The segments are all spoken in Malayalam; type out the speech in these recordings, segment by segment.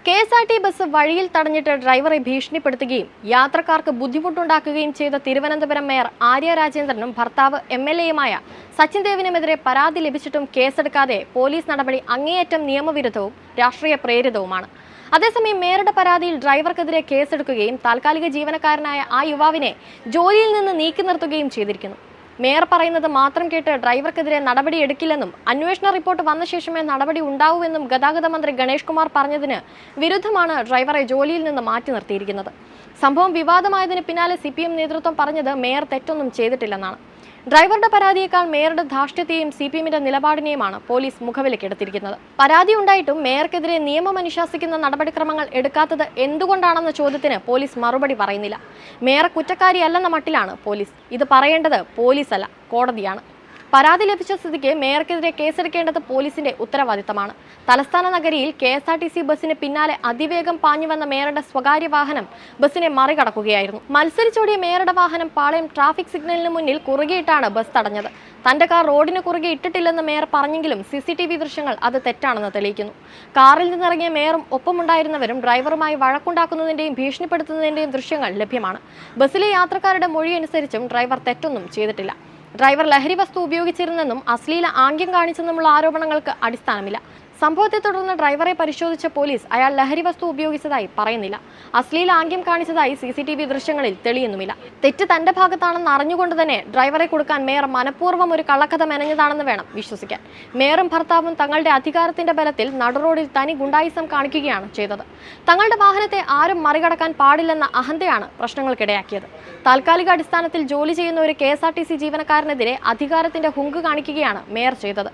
കെ.എസ്.ആർ.ടി ബസ് വഴിയിൽ തടഞ്ഞിട്ട് ഡ്രൈവറെ ഭീഷണിപ്പെടുത്തുകയും യാത്രക്കാർക്ക് ബുദ്ധിമുട്ടുണ്ടാക്കുകയും ചെയ്ത തിരുവനന്തപുരം മേയർ ആര്യ രാജേന്ദ്രനും ഭർത്താവ് എം.എൽ.എയുമായ സച്ചിൻ ദേവിനുമെതിരെ പരാതി ലഭിച്ചിട്ടും കേസെടുക്കാതെ പോലീസ് നടപടി അങ്ങേയറ്റം നിയമവിരുദ്ധവും രാഷ്ട്രീയ പ്രേരിതവുമാണ്. അതേസമയം മേയറുടെ പരാതിയിൽ ഡ്രൈവർക്കെതിരെ കേസെടുക്കുകയും താൽക്കാലിക ജീവനക്കാരനായ ആ യുവാവിനെ ജോലിയിൽ നിന്ന് നീക്കി നിർത്തുകയും ചെയ്തിരിക്കുന്നു. മേയർ പറയുന്നത് മാത്രം കേട്ട് ഡ്രൈവർക്കെതിരെ നടപടിയെടുക്കില്ലെന്നും അന്വേഷണ റിപ്പോർട്ട് വന്ന ശേഷമേ നടപടി ഉണ്ടാവൂവെന്നും ഗതാഗത മന്ത്രി ഗണേഷ് കുമാർ പറഞ്ഞതിന് വിരുദ്ധമാണ് ഡ്രൈവറെ ജോലിയിൽ നിന്ന് മാറ്റി നിർത്തിയിരിക്കുന്നത്. സംഭവം വിവാദമായതിന് പിന്നാലെ CPM നേതൃത്വം പറഞ്ഞത് മേയർ തെറ്റൊന്നും ചെയ്തിട്ടില്ലെന്നാണ്. ഡ്രൈവറുടെ പരാതിയേക്കാൾ മേയറുടെ ധാർഷ്ട്യത്തെയും CPMന്റെ നിലപാടിനെയുമാണ് പോലീസ് മുഖവിലക്കെടുത്തിരിക്കുന്നത്. പരാതി ഉണ്ടായിട്ടും മേയർക്കെതിരെ നിയമം അനുശാസിക്കുന്ന നടപടിക്രമങ്ങൾ എടുക്കാത്തത് എന്തുകൊണ്ടാണെന്ന ചോദ്യത്തിന് പോലീസ് മറുപടി പറയുന്നില്ല. മേയർ കുറ്റക്കാരിയല്ലെന്ന മട്ടിലാണ് പോലീസ്. ഇത് പറയേണ്ടത് പോലീസല്ല, കോടതിയാണ്. പരാതി ലഭിച്ച സ്ഥിതിക്ക് മേയർക്കെതിരെ കേസെടുക്കേണ്ടത് പോലീസിന്റെ ഉത്തരവാദിത്തമാണ്. തലസ്ഥാന നഗരിയിൽ KSRTC ബസിന് പിന്നാലെ അതിവേഗം പാഞ്ഞുവന്ന മേയറുടെ സ്വകാര്യ വാഹനം ബസിനെ മറികടക്കുകയായിരുന്നു. മത്സരിച്ചോടിയ മേയറുടെ വാഹനം പാളയം ട്രാഫിക് സിഗ്നലിന് മുന്നിൽ കുറുകെയിട്ടാണ് ബസ് തടഞ്ഞത്. തന്റെ കാർ റോഡിന് കുറുകെ ഇട്ടിട്ടില്ലെന്ന് മേയർ പറഞ്ഞെങ്കിലും CCTV ദൃശ്യങ്ങൾ അത് തെറ്റാണെന്ന് തെളിയിക്കുന്നു. കാറിൽ നിന്നിറങ്ങിയ മേയറും ഒപ്പമുണ്ടായിരുന്നവരും ഡ്രൈവറുമായി വഴക്കുണ്ടാക്കുന്നതിന്റെയും ഭീഷണിപ്പെടുത്തുന്നതിന്റെയും ദൃശ്യങ്ങൾ ലഭ്യമാണ്. ബസ്സിലെ യാത്രക്കാരുടെ മൊഴിയനുസരിച്ചും ഡ്രൈവർ തെറ്റൊന്നും ചെയ്തിട്ടില്ല. ഡ്രൈവർ ലഹരി വസ്തു ഉപയോഗിച്ചിരുന്നെന്നും അശ്ലീല ആംഗ്യം കാണിച്ചെന്നുമുള്ള ആരോപണങ്ങൾക്ക് അടിസ്ഥാനമില്ല. സംഭവത്തെ തുടർന്ന് ഡ്രൈവറെ പരിശോധിച്ച പോലീസ് അയാൾ ലഹരി വസ്തു ഉപയോഗിച്ചതായി പറയുന്നില്ല. അശ്ലീല ആംഗ്യം കാണിച്ചതായി CCTV ദൃശ്യങ്ങളിൽ തെളിയുന്നുമില്ല. തെറ്റ് തന്റെ ഭാഗത്താണെന്ന് അറിഞ്ഞുകൊണ്ട് തന്നെ ഡ്രൈവറെ കൊടുക്കാൻ മേയർ മനഃപൂർവ്വം ഒരു കള്ളക്കഥ മെനഞ്ഞതാണെന്ന് വേണം വിശ്വസിക്കാൻ. മേയറും ഭർത്താവും തങ്ങളുടെ അധികാരത്തിന്റെ ബലത്തിൽ നടുറോഡിൽ തനി ഗുണ്ടായിസം കാണിക്കുകയാണ് ചെയ്തത്. തങ്ങളുടെ വാഹനത്തെ ആരും മറികടക്കാൻ പാടില്ലെന്ന അഹന്തയാണ് പ്രശ്നങ്ങൾക്കിടയാക്കിയത്. താൽക്കാലിക അടിസ്ഥാനത്തിൽ ജോലി ചെയ്യുന്ന ഒരു KSRTC ജീവനക്കാരനെതിരെ അധികാരത്തിന്റെ ഹുങ്ക് കാണിക്കുകയാണ് മേയർ ചെയ്തത്.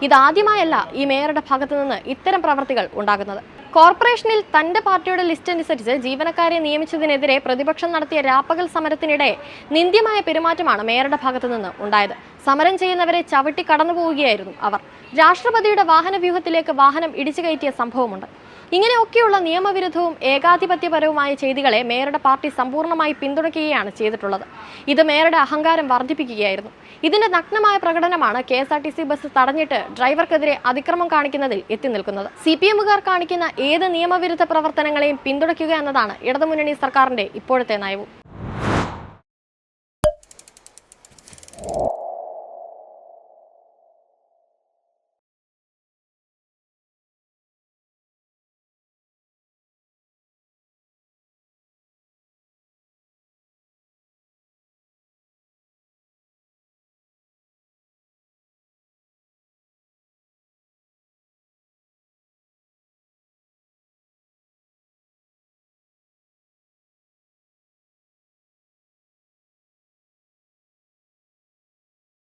ഇതാദ്യമായല്ല ഈ മേയറുടെ ഭാഗത്ത് നിന്ന് ഇത്തരം പ്രവർത്തികൾ ഉണ്ടാകുന്നത്. കോർപ്പറേഷനിൽ തന്റെ പാർട്ടിയുടെ ലിസ്റ്റ് അനുസരിച്ച് ജീവനക്കാരെ നിയമിച്ചതിനെതിരെ പ്രതിപക്ഷം നടത്തിയ രാപ്പകൽ സമരത്തിനിടെ നിന്ദ്യമായ പെരുമാറ്റമാണ് മേയറുടെ ഭാഗത്തു നിന്ന് ഉണ്ടായത്. സമരം ചെയ്യുന്നവരെ ചവിട്ടി കടന്നുപോവുകയായിരുന്നു അവർ. രാഷ്ട്രപതിയുടെ വാഹനവ്യൂഹത്തിലേക്ക് വാഹനം ഇടിച്ചു കയറ്റിയ സംഭവമുണ്ട്. ഇങ്ങനെയൊക്കെയുള്ള നിയമവിരുദ്ധവും ഏകാധിപത്യപരവുമായ ചെയ്തികളെ മേയറുടെ പാർട്ടി സമ്പൂർണ്ണമായി പിന്തുണയ്ക്കുകയാണ് ചെയ്തിട്ടുള്ളത്. ഇത് മേയറുടെ അഹങ്കാരം വർദ്ധിപ്പിക്കുകയായിരുന്നു. ഇതിന്റെ നഗ്നമായ പ്രകടനമാണ് KSRTC ബസ് തടഞ്ഞിട്ട് ഡ്രൈവർക്കെതിരെ അതിക്രമം കാണിക്കുന്നതിൽ എത്തി നിൽക്കുന്നത്. CPMകാർ കാണിക്കുന്ന ഏത് നിയമവിരുദ്ധ പ്രവർത്തനങ്ങളെയും പിന്തുണയ്ക്കുക എന്നതാണ് ഇടതുമുന്നണി സർക്കാരിന്റെ ഇപ്പോഴത്തെ നയവും.